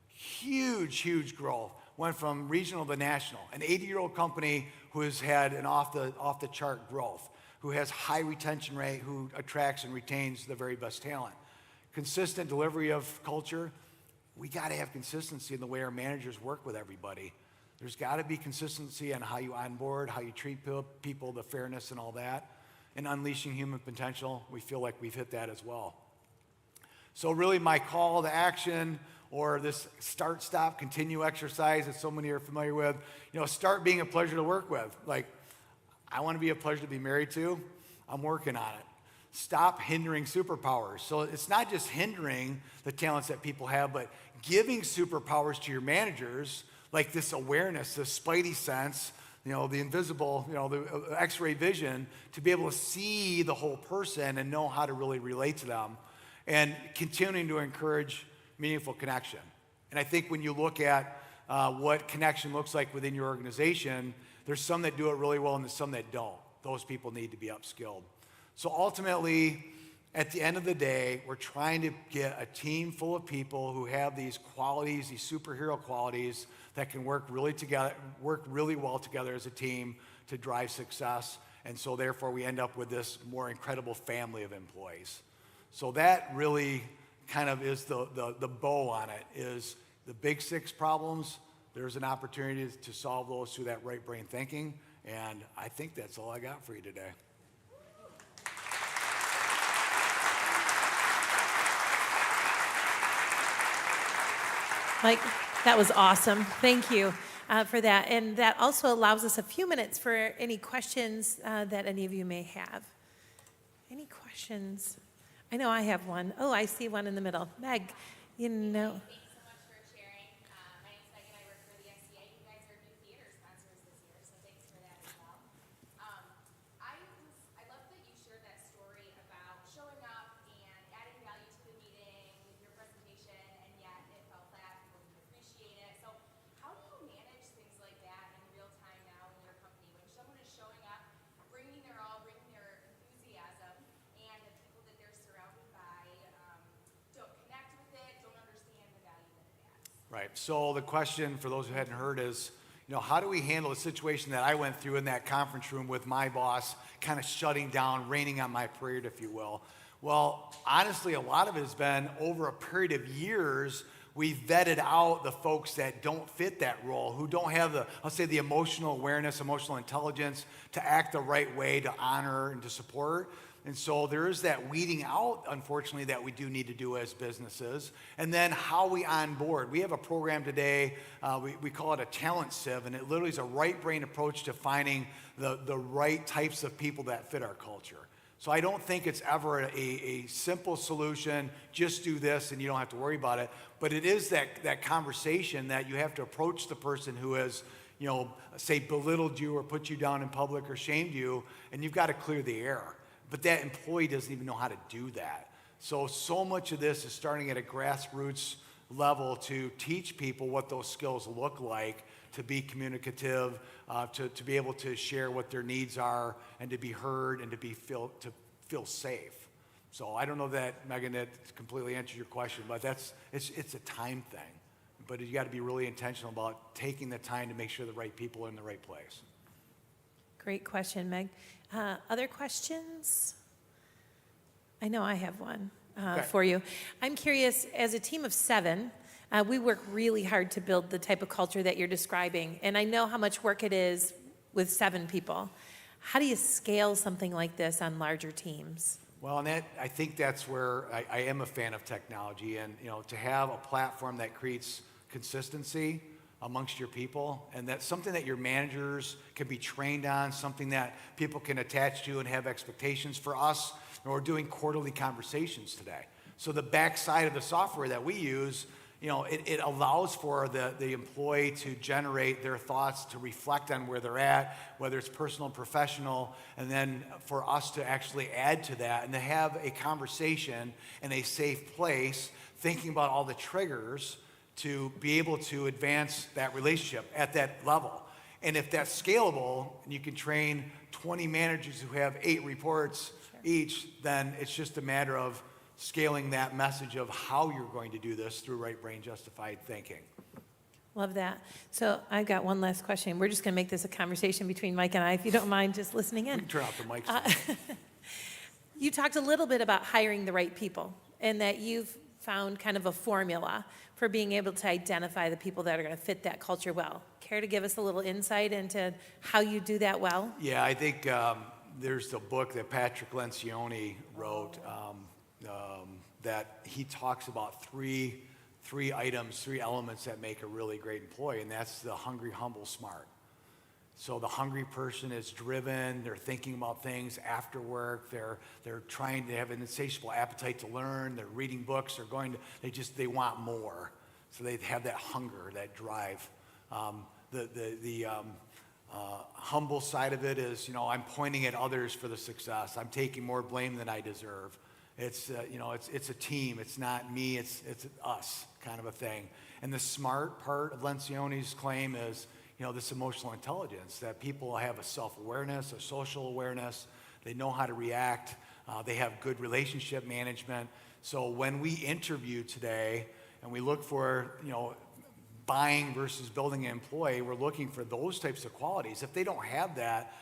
Huge, huge growth. Went from regional to national. An 80-year-old company who has had an off-the-chart growth, who has high retention rate, who attracts and retains the very best talent. Consistent delivery of culture. We got to have consistency in the way our managers work with everybody. There's got to be consistency on how you onboard, how you treat people, the fairness and all that. And unleashing human potential, we feel like we've hit that as well. So really my call to action, or this start, stop, continue exercise that so many are familiar with, start being a pleasure to work with. Like, I want to be a pleasure to be married to. I'm working on it. Stop hindering superpowers. So it's not just hindering the talents that people have, but giving superpowers to your managers, like this awareness, this spidey sense, the invisible, the x-ray vision, to be able to see the whole person and know how to really relate to them, and continuing to encourage meaningful connection. And I think when you look at what connection looks like within your organization, there's some that do it really well and there's some that don't. Those people need to be upskilled. So ultimately, at the end of the day, we're trying to get a team full of people who have these qualities, these superhero qualities that can work really well together as a team to drive success. And so therefore we end up with this more incredible family of employees. So that really kind of is the bow on it, is the big six problems. There's an opportunity to solve those through that right brain thinking. And I think that's all I got for you today. Mike, that was awesome. Thank you for that. And that also allows us a few minutes for any questions that any of you may have. Any questions? I know I have one. Oh, I see one in the middle. Meg, Thanks so much for sharing. My name's Megan. I work for the SCA. You guys are new theater sponsors this year, so thanks for that as well. I love that you shared that story about showing up and adding value to the meeting with your presentation, and yet it fell flat, people didn't appreciate it. So how do you manage things like that in real time now in your company when someone is showing up, bringing their all, bringing their enthusiasm, and the people that they're surrounded by don't connect with it, don't understand the value that it adds? Right. So the question for those who hadn't heard is, how do we handle a situation that I went through in that conference room with my boss kind of shutting down, raining on my parade, if you will? Well, honestly, a lot of it has been over a period of years. We've vetted out the folks that don't fit that role, who don't have the emotional awareness, emotional intelligence to act the right way, to honor and to support. And so there is that weeding out, unfortunately, that we do need to do as businesses. And then how we onboard. We have a program today, we call it a talent sieve, and it literally is a right brain approach to finding the right types of people that fit our culture. So I don't think it's ever a simple solution, just do this and you don't have to worry about it. But it is that conversation that you have to approach the person who has, say, belittled you or put you down in public or shamed you, and you've got to clear the air. But that employee doesn't even know how to do that. So much of this is starting at a grassroots level to teach people what those skills look like, to be communicative, to be able to share what their needs are, and to be heard and to feel safe. So I don't know that, Megan, that completely answers your question, but it's a time thing. But you got to be really intentional about taking the time to make sure the right people are in the right place. great question, Meg. Other questions? I know I have one for you. I'm curious, as a team of 7, we work really hard to build the type of culture that you're describing, and I know how much work it is with 7 people. How do you scale something like this on larger teams? Well, and I think that's where I am a fan of technology, and to have a platform that creates consistency amongst your people, and that's something that your managers can be trained on, something that people can attach to and have expectations. For us, and we're doing quarterly conversations today. So the backside of the software that we use, it allows for the employee to generate their thoughts, to reflect on where they're at, whether it's personal and professional, and then for us to actually add to that and to have a conversation in a safe place, thinking about all the triggers to be able to advance that relationship at that level. And if that's scalable, and you can train 20 managers who have 8 reports each, then it's just a matter of scaling that message of how you're going to do this through right brain justified thinking. Love that. So I've got one last question. We're just going to make this a conversation between Mike and I, if you don't mind just listening in. We can turn off the mics. You talked a little bit about hiring the right people and that you've found kind of a formula for being able to identify the people that are going to fit that culture well. Care to give us a little insight into how you do that well? Yeah, I think there's the book that Patrick Lencioni wrote that he talks about three elements that make a really great employee, and that's the hungry, humble, smart. So the hungry person is driven, they're thinking about things after work, they're trying to have an insatiable appetite to learn, they're reading books, they want more. So they have that hunger, that drive. The humble side of it is, I'm pointing at others for the success. I'm taking more blame than I deserve. It's a team. It's not me. It's us kind of a thing. And the smart part of Lencioni's claim is, this emotional intelligence, that people have a self-awareness, a social awareness. They know how to react. They have good relationship management. So when we interview today and we look for, buying versus building an employee, we're looking for those types of qualities. If they don't have that,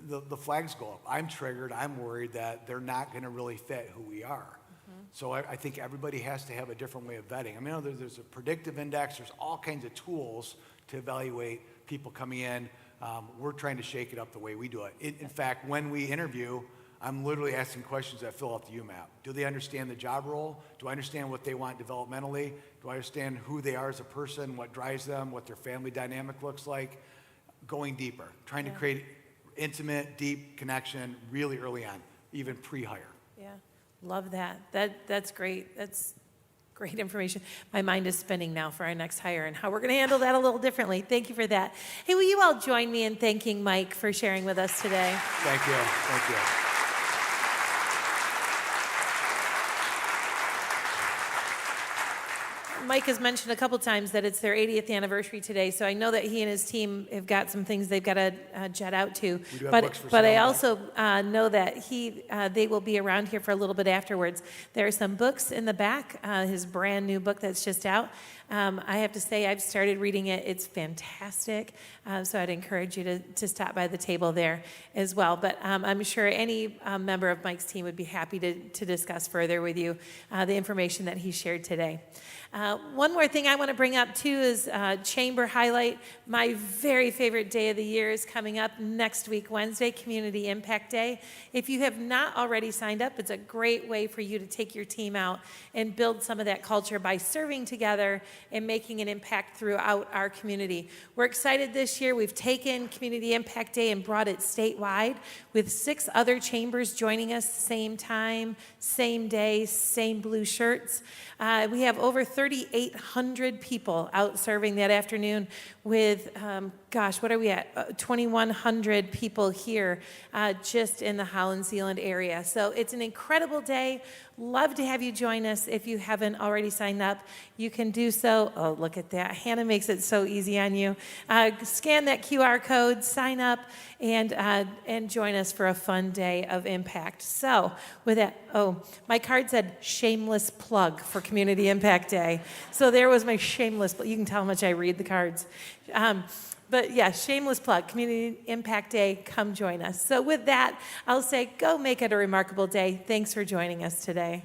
the flags go up. I'm triggered. I'm worried that they're not going to really fit who we are. Mm-hmm. So I think everybody has to have a different way of vetting. I mean, there's a predictive index. There's all kinds of tools to evaluate people coming in. We're trying to shake it up the way we do it. In fact, when we interview, I'm literally asking questions that fill out the UMAP. Do they understand the job role? Do I understand what they want developmentally? Do I understand who they are as a person, what drives them, what their family dynamic looks like? Going deeper, trying to create intimate, deep connection really early on, even pre-hire. Yeah, love that. That's great. That's great information. My mind is spinning now for our next hire and how we're going to handle that a little differently. Thank you for that. Hey, will you all join me in thanking Mike for sharing with us today? Thank you. Thank you. Mike has mentioned a couple times that it's their 80th anniversary today, so I know that he and his team have got some things they've got to jet out to. We do have books for but I sale. also know that they will be around here for a little bit afterwards. There are some books in the back, his brand new book that's just out. I have to say I've started reading it. It's fantastic, so I'd encourage you to stop by the table there as well. But I'm sure any member of Mike's team would be happy to discuss further with you the information that he shared today. One more thing I want to bring up too is chamber highlight. My very favorite day of the year is coming up next week, Wednesday, Community Impact Day. If you have not already signed up, it's a great way for you to take your team out and build some of that culture by serving together and making an impact throughout our community. We're excited this year. We've taken Community Impact Day and brought it statewide with 6 other chambers joining us same time, same day, same blue shirts. We have over 3,800 people out serving that afternoon with, what are we at? 2,100 people here just in the Holland-Zeeland area. So it's an incredible day. Love to have you join us. If you haven't already signed up, you can do so. Oh, look at that. Hannah makes it so easy on you. Scan that QR code, sign up, and join us for a fun day of impact. So with that, my card said shameless plug for Community Impact Day. So there was my shameless plug. You can tell how much I read the cards. But yeah, shameless plug, Community Impact Day, come join us. So with that, I'll say go make it a remarkable day. Thanks for joining us today.